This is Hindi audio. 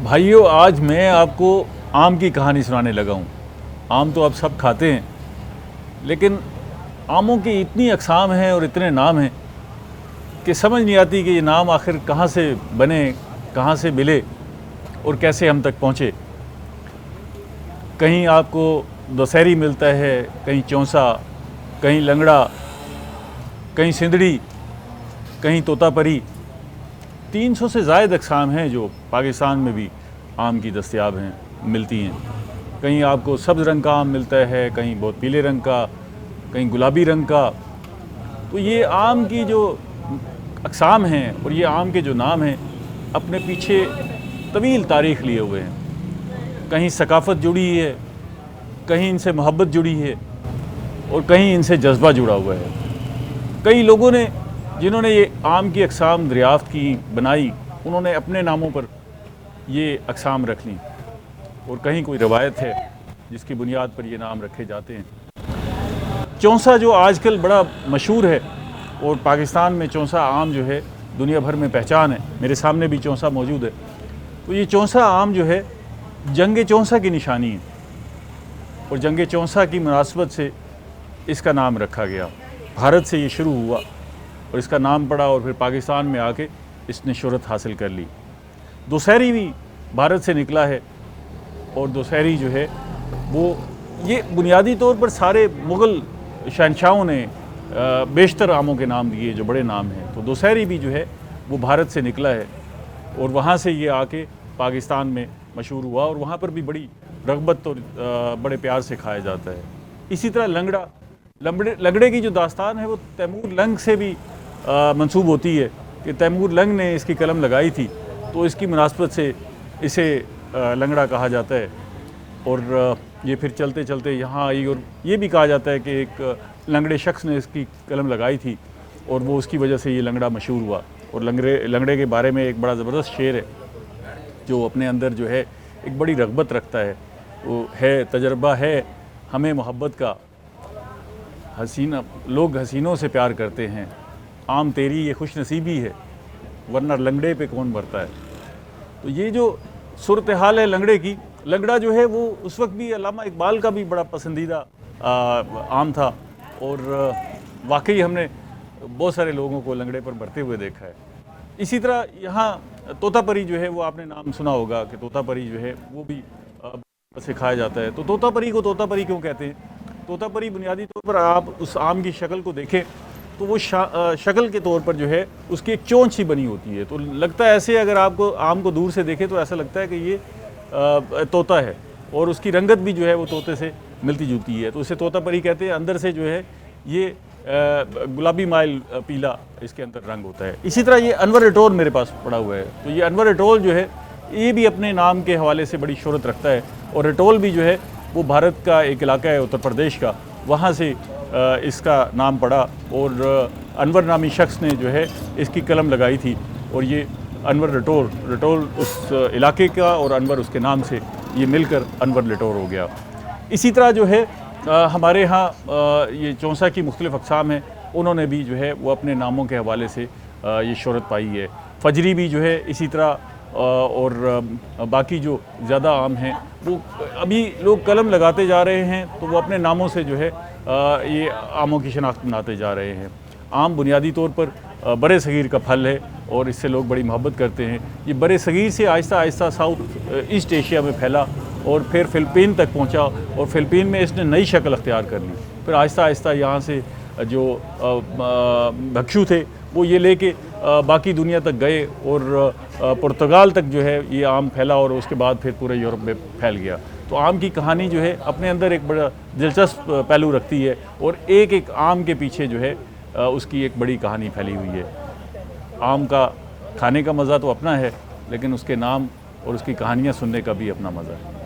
भाइयों, आज मैं आपको आम की कहानी सुनाने लगा हूँ। आम तो आप सब खाते हैं, लेकिन आमों की इतनी अक़साम हैं और इतने नाम हैं कि समझ नहीं आती कि ये नाम आखिर कहाँ से बने, कहाँ से मिले और कैसे हम तक पहुँचे। कहीं आपको दशहरी मिलता है, कहीं चौंसा, कहीं लंगड़ा, कहीं सिंदड़ी, कहीं तोतापरी। 300 से ज़ायद अक़साम हैं जो पाकिस्तान में भी आम की दस्तयाब हैं, मिलती हैं। कहीं आपको सब्ज़ रंग का आम मिलता है, कहीं बहुत पीले रंग का, कहीं गुलाबी रंग का। तो ये आम की जो अक़साम हैं और ये आम के जो नाम हैं, अपने पीछे तवील तारीख़ लिए हुए हैं। कहीं सकाफ़त जुड़ी है, कहीं इनसे मोहब्बत जुड़ी है और कहीं इनसे जज्बा जुड़ा हुआ है। कई लोगों ने, जिन्होंने ये आम की अक़साम दरियाफ़्त की, बनाई, उन्होंने अपने नामों पर ये अक़साम रख लीं और कहीं कोई रवायत है जिसकी बुनियाद पर ये नाम रखे जाते हैं। चौंसा जो आजकल बड़ा मशहूर है और पाकिस्तान में चौंसा आम जो है दुनिया भर में पहचान है। मेरे सामने भी चौंसा मौजूद है। तो ये चौंसा आम जो है जंग चौंसा की निशानी है और जंग चौंसा की मुनासबत से इसका नाम रखा गया। भारत से ये शुरू हुआ और इसका नाम पड़ा और फिर पाकिस्तान में आके इसने शोहरत हासिल कर ली। दशहरी भी भारत से निकला है और दशहरी जो है वो ये बुनियादी तौर पर सारे मुग़ल शहंशाहों ने बेशतर आमों के नाम दिए जो बड़े नाम हैं। तो दशहरी भी जो है वो भारत से निकला है और वहाँ से ये आके पाकिस्तान में मशहूर हुआ और वहाँ पर भी बड़ी रग़बत और बड़े प्यार से खाया जाता है। इसी तरह लंगड़े की जो दास्तान है वो तैमूर लंग से भी मंसूब होती है कि तैमूर लंग ने इसकी कलम लगाई थी, तो इसकी मुनासबत से इसे लंगड़ा कहा जाता है। और ये फिर चलते चलते यहाँ आई और ये भी कहा जाता है कि एक लंगड़े शख्स ने इसकी कलम लगाई थी और वो उसकी वजह से ये लंगड़ा मशहूर हुआ। और लंगड़े के बारे में एक बड़ा ज़बरदस्त शेर है जो अपने अंदर जो है एक बड़ी रग़बत रखता है। वो है, तजर्बा है हमें मोहब्बत का, हसीना लोग हसीनों से प्यार करते हैं, आम तेरी ये खुश नसीबी है, वरना लंगड़े पे कौन मरता है। तो ये जो सूरत हाल है लंगड़े की, लंगड़ा जो है वो उस वक्त भी अल्लामा इकबाल का भी बड़ा पसंदीदा आम था और वाकई हमने बहुत सारे लोगों को लंगड़े पर मरते हुए देखा है। इसी तरह यहाँ तोतापरी जो है वो आपने नाम सुना होगा कि तोतापरी जो है वो भी से खाया जाता है। तो तोतापरी को तोतापरी क्यों कहते हैं? तोतापरी बुनियादी तौर पर आप उस आम की शक्ल को देखें तो वो शक्ल के तौर पर जो है उसकी एक चोंच सी बनी होती है। तो लगता है ऐसे, अगर आपको आम को दूर से देखें तो ऐसा लगता है कि ये तोता है और उसकी रंगत भी जो है वो तोते से मिलती जुलती है। तो इसे तोतापरी कहते हैं। अंदर से जो है ये गुलाबी माइल पीला इसके अंदर रंग होता है। इसी तरह ये अनवर एटोल मेरे पास पड़ा हुआ है। तो ये अनवर एटोल जो है ये भी अपने नाम के हवाले से बड़ी शोहरत रखता है और एटोल भी जो है वो भारत का एक इलाका है उत्तर प्रदेश का, वहाँ से इसका नाम पड़ा और अनवर नामी शख्स ने जो है इसकी कलम लगाई थी और ये अनवर रटोल उस इलाके का और अनवर उसके नाम से ये मिलकर अनवर लटोर हो गया। इसी तरह जो है हमारे यहाँ ये चौंसा की मुख्तलिफ़ अक़साम हैं, उन्होंने भी जो है वो अपने नामों के हवाले से ये शोहरत पाई है। फजरी भी जो है इसी तरह और बाकी जो ज़्यादा आम हैं वो अभी लोग कलम लगाते जा रहे हैं तो वो अपने नामों से जो है ये आमों की शनाख्त बनाते जा रहे हैं। आम बुनियादी तौर पर बड़े सग़ीर का फल है और इससे लोग बड़ी मोहब्बत करते हैं। ये बड़े सग़ीर से Aahista Aahista south east Asia में फैला और फिर फ़िलिपीन तक पहुंचा और फ़िलिपीन में इसने नई शक्ल अख्तियार कर ली। फिर आहिस्ता आहिस्ता यहाँ से जो भक्षु थे वो ये लेके बाकी दुनिया तक गए और पुर्तगाल तक जो है ये आम फैला और उसके बाद फिर पूरे यूरोप में फैल गया। तो आम की कहानी जो है अपने अंदर एक बड़ा दिलचस्प पहलू रखती है और एक एक आम के पीछे जो है उसकी एक बड़ी कहानी फैली हुई है। आम का खाने का मज़ा तो अपना है, लेकिन उसके नाम और उसकी कहानियाँ सुनने का भी अपना मज़ा है।